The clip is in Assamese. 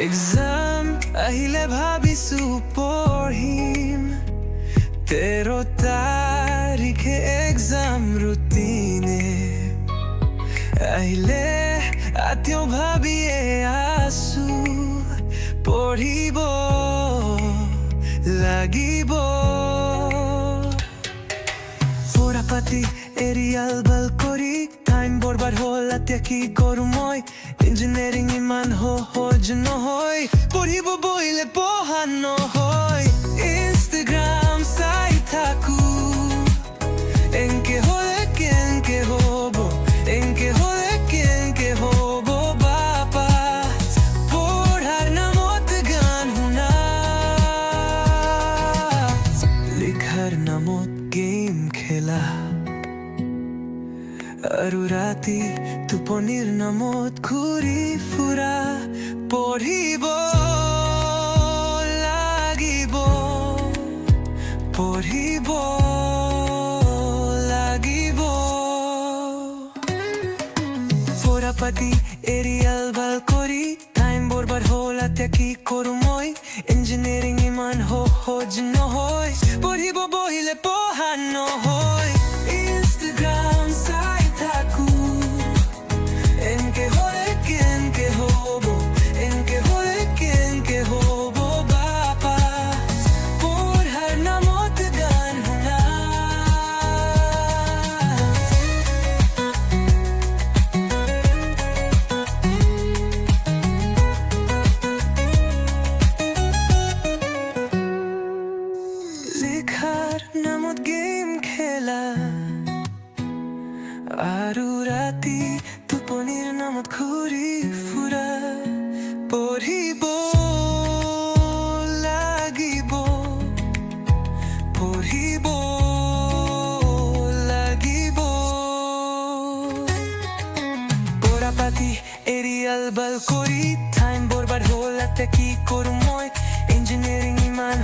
এক্সাম আহিলে ভাবিছো পঢ়িম 13 তাৰিখে এক্সাম ৰুটিনে আহিলে আতিও ভাবিয়ে আছো পঢ়িব লাগিব পঢ়া পাতি এৰি আলবাল কৰি টাইম বৰবাদ হ'ল এতিয়া কি কৰো মই ইঞ্জিনিয়াৰিং ইমান সহজ নহয় পঢ়িব বহিলে পঢ়া নহয় ইনষ্টাগ্ৰাম চাই থাকো এনকে হ'লে কেনকে হ'ব এনকে হ'লে কেনকে হ'ব বাপা পঢ়াৰ নামত গান শুনা লিখাৰ নামত গেম খেলা আৰু ৰাতি টোপনিৰ নামত ঘূৰি ফুৰা পঢ়িব লাগিব পঢ়িব লাগিব পঢ়া পাতি এৰি আলবাল কৰি টাইম বৰবাদ হ'ল এতিয়া কি কৰো মই ইঞ্জিনিয়াৰিং ইমান সহজ নহয় পঢ়িব বহিলে পঢ়া নহয় ইনষ্টাগ্ৰাম চাই থাকো এনকে হ'লে কেনকে হ'ব এনকে হ'লে কেনকে হ'ব বাপা পঢ়াৰ নামত গান শুনা লিখাৰ নামত গেম খেলা আৰু ৰাতি টোপনিৰ নামত ঘূৰি ফুৰা পঢ়িব লাগিব পঢ়িব লাগিব পঢ়া পাতি এৰি আলবাল কৰি টাইম বৰবাদ হ'ল এতিয়া কি কৰো মই ইঞ্জিনিয়াৰিং ইমান